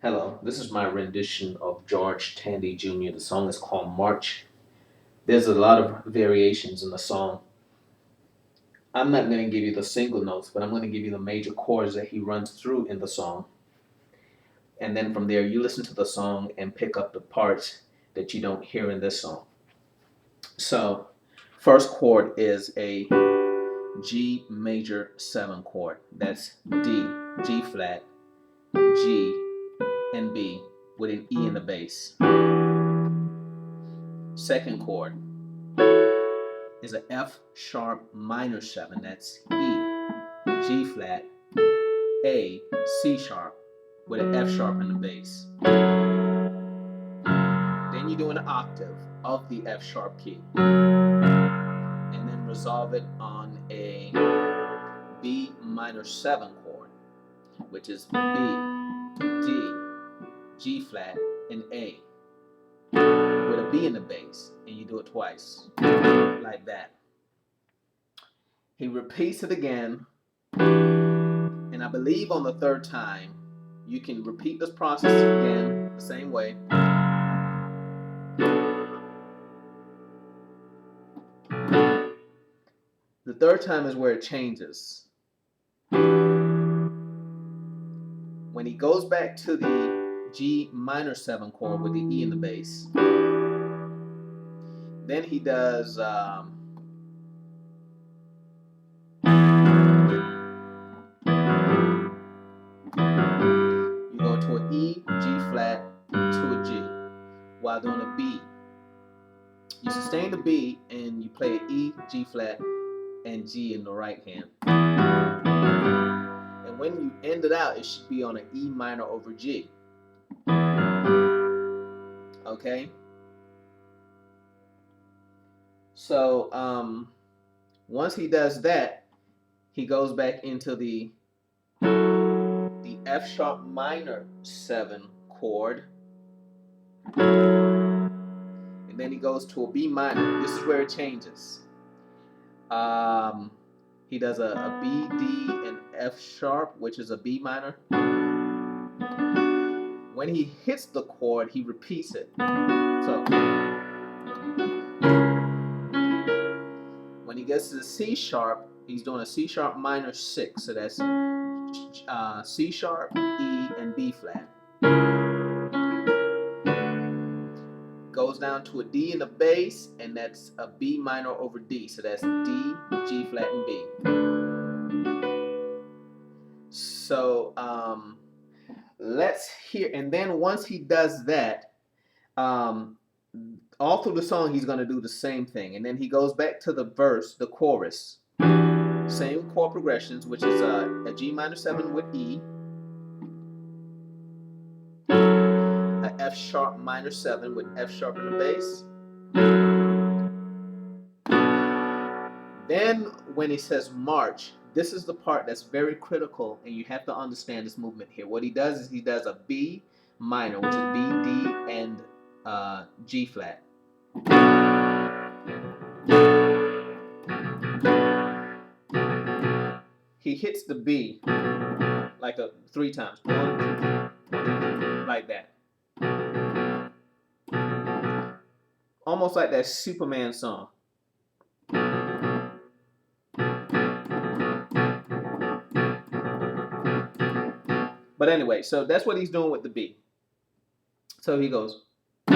Hello, this is my rendition of George Tandy Jr. The song is called March. There's a lot of variations in the song. I'm not going to give you the single notes, but I'm going to give you the major chords that he runs through in the song. And then from there, you listen to the song and pick up the parts that you don't hear in this song. So, first chord is a G major 7 chord. That's D, G flat, G, and B with an E in the bass. Second chord is a F sharp minor 7. That's E, G flat, A, C sharp with an F sharp in the bass. Then you do an octave of the F sharp key and then resolve it on a B minor 7 chord, which is B, D, G flat, and A with a B in the bass, and you do it twice like that. He repeats it again, and I believe on the third time you can repeat this process again the same way. The third time is where it changes. When he goes back to the G minor 7 chord with the E in the bass, then he does you go to an E, G flat, to a G while doing a B. You sustain the B and you play an E, G flat, and G in the right hand. And when you end it out, it should be on an E minor over G. Okay? So once he does that, he goes back into the F sharp minor 7 chord, and then he goes to a B minor. This is where it changes. He does a B, D, and F sharp, which is a B minor. When he hits the chord, he repeats it. So when he gets to the C sharp, he's doing a C sharp minor 6. So that's C sharp, E, and B flat. Goes down to a D in the bass, and that's a B minor over D. So that's D, G flat, and B. So let's hear, and then once he does that, all through the song he's going to do the same thing, and then he goes back to the verse, the chorus, same chord progressions, which is a G minor 7 with E, a F sharp minor 7 with F sharp in the bass. Then when he says march, this is the part that's very critical, and you have to understand this movement here. What he does is he does a B minor, which is B, D, and G flat. He hits the B like 3 times. 1, 2, like that. Almost like that Superman song. But anyway, so that's what he's doing with the B. So he goes, we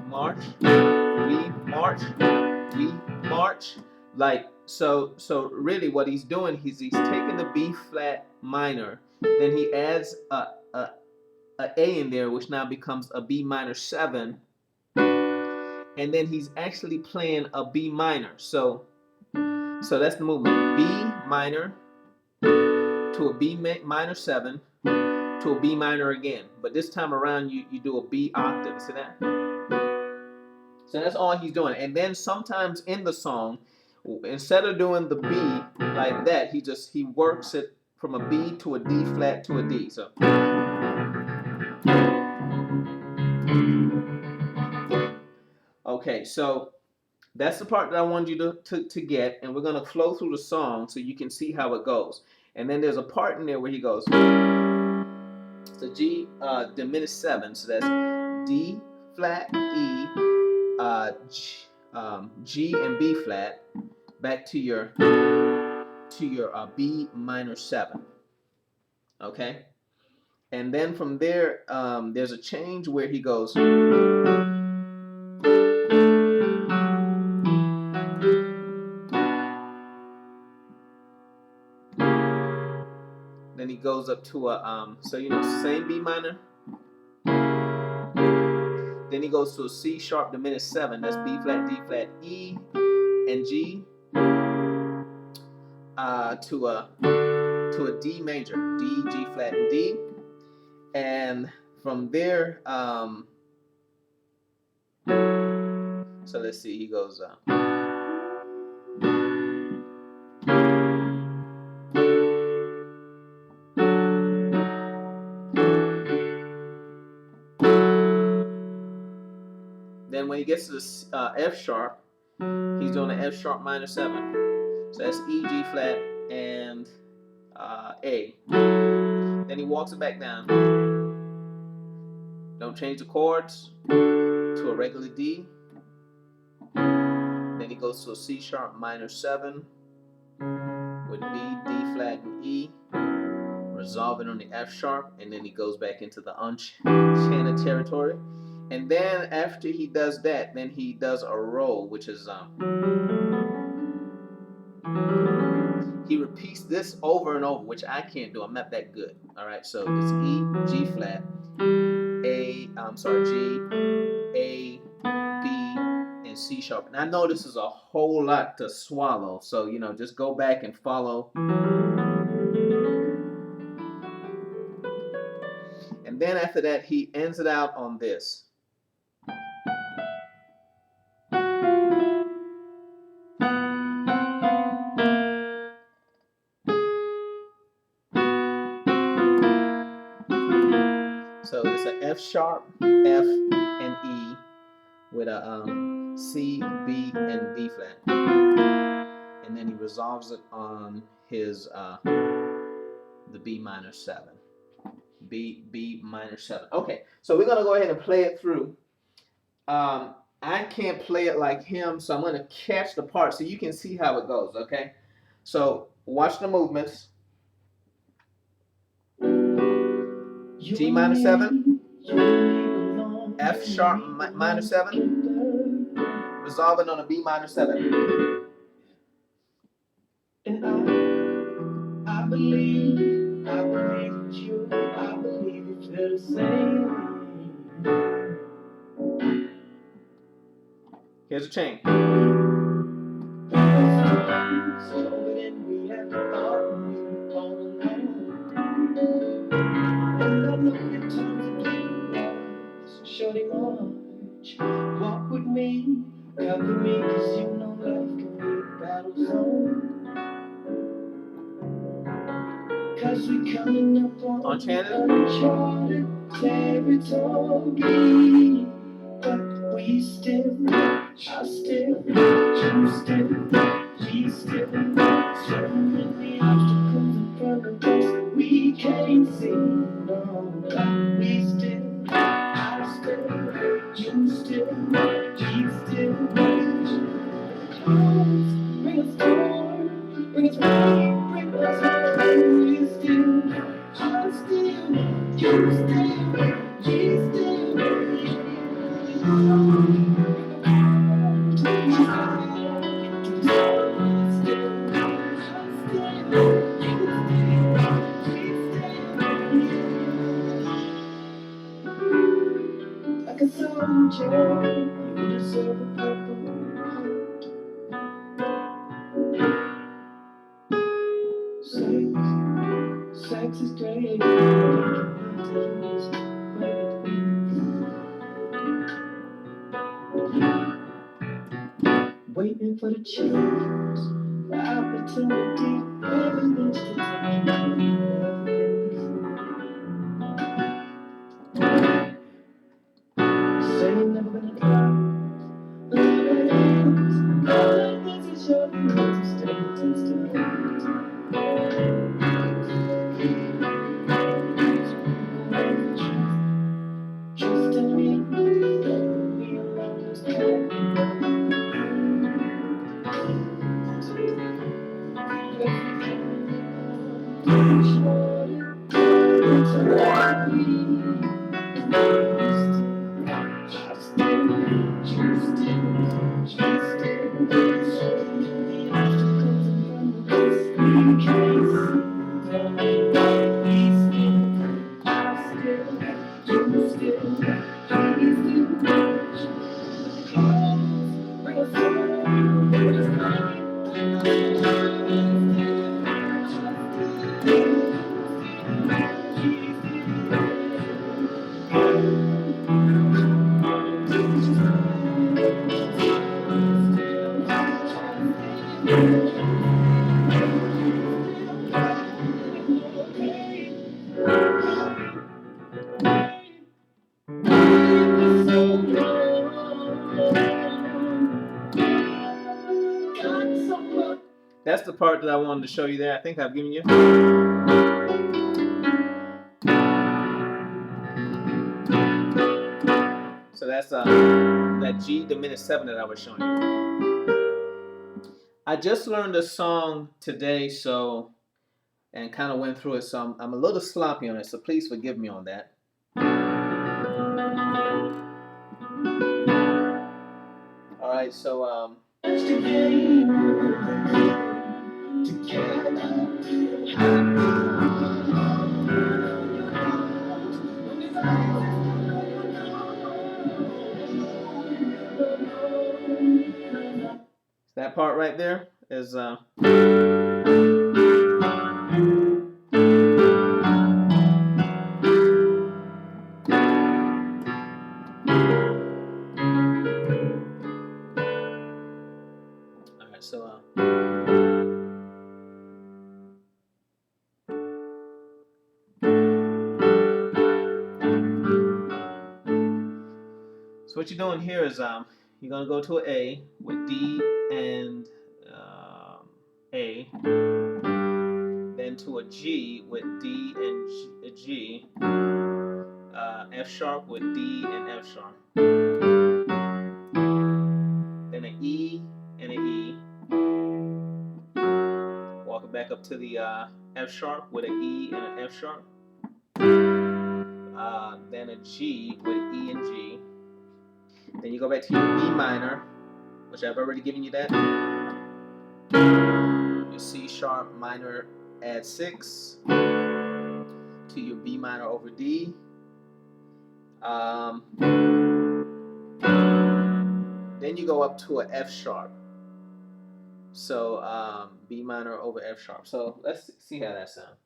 march, we march, we march. Like, so really what he's doing, he's taking the B flat minor, then he adds a in there, which now becomes a B minor 7, and then he's actually playing a B minor. So that's the movement: B minor to a B minor 7 to a B minor again. But this time around, you do a B octave. See that? So that's all he's doing. And then sometimes in the song, instead of doing the B like that, he works it from a B to a D flat to a D. So okay, so that's the part that I wanted you to get, and we're gonna flow through the song so you can see how it goes. And then there's a part in there where he goes, So G diminished 7. So that's D flat, E, G and B flat, back to your B minor 7. Okay, and then from there, there's a change where he goes. Then he goes up to a so same B minor. Then he goes to a C sharp diminished 7. That's B flat, D flat, E, and G. To a D major, D, G flat, and D. And from there, so let's see, he goes. Then when he gets to the F sharp, he's doing an F sharp minor 7. So that's E, G flat, and A. Then he walks it back down. Don't change the chords to a regular D. Then he goes to a C sharp minor 7 with B, D flat, and E. Resolving on the F sharp, and then he goes back into the unchanted territory. And then after he does that, then he does a roll, which is he repeats this over and over, which I can't do. I'm not that good. All right, so it's E, G flat, G, A, B, and C sharp. And I know this is a whole lot to swallow, so just go back and follow. And then after that, he ends it out on this. So it's an F sharp, F, and E with a C, B, and B flat. And then he resolves it on his the B minor 7. B minor 7. Okay, so we're gonna go ahead and play it through. I can't play it like him, so I'm gonna catch the part so you can see how it goes. Okay, so watch the movements. G minor 7, F sharp minor 7, resolving on a B minor 7. And I believe you, I believe you feel the same. Here's a chain. Shorty March, walk with me, cover me, cause you know life can be a battle zone. Cause we coming up on uncharted territory. But we still, I still, you still, we still, so many obstacles in front of us we can't see. No, but we still, you still, he still, clouds, bring us storm, bring us rain, bring us home. We still, I still, you still, he still, like a soldier, you deserve a purple heart. Sex is great, waiting for the chance, the opportunity, evidence to take you say you're never gonna try. All of this is your need to stay That's the part that I wanted to show you there. I think I've given you. So that's that G diminished 7 that I was showing you. I just learned a song today, and kind of went through it, so I'm a little sloppy on it, so please forgive me on that. All right, so that part right there is all right, so what you're doing here is you're gonna go to an A with D and A, then to a G with D and G, F sharp with D and F sharp, then an E and an E, walk it back up to the F sharp with an E and an F sharp, then a G with E and G, then you go back to your B minor, which I've already given you that, your C sharp minor add 6 to your B minor over D. Then you go up to an F sharp. So B minor over F sharp. So let's see how that sounds.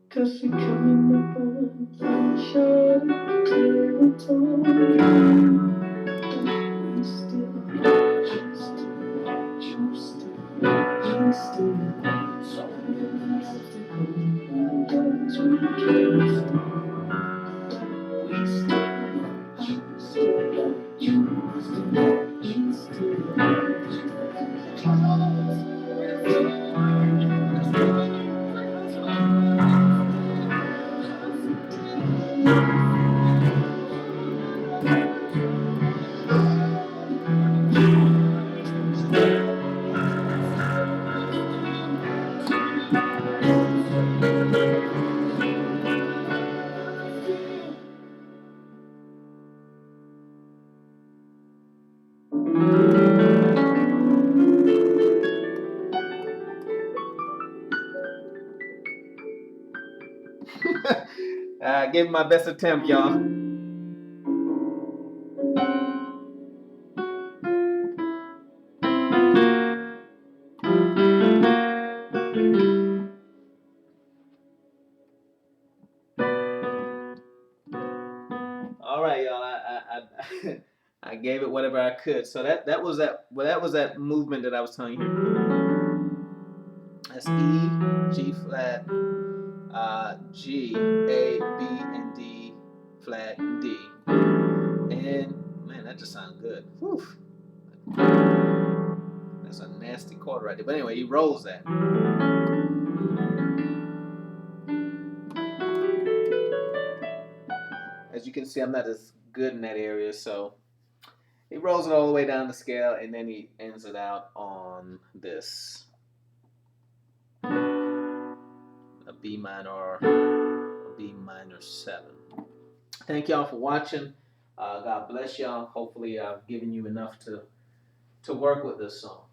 Cause we coming up on sunshine, clear and tall. We still trust you, so many obstacles we can't stop. We still I gave my best attempt, y'all. right, y'all. I gave it whatever I could. So that was that. Well, that was that movement that I was telling you. That's E, G flat, G, A, B, and D flat, D. And man, that just sounds good. Whew. That's a nasty chord right there. But anyway, he rolls that. As you can see, I'm not as good in that area, so he rolls it all the way down the scale, and then he ends it out on this. A B minor or a B minor 7. Thank y'all for watching. God bless y'all. Hopefully I've given you enough to work with this song.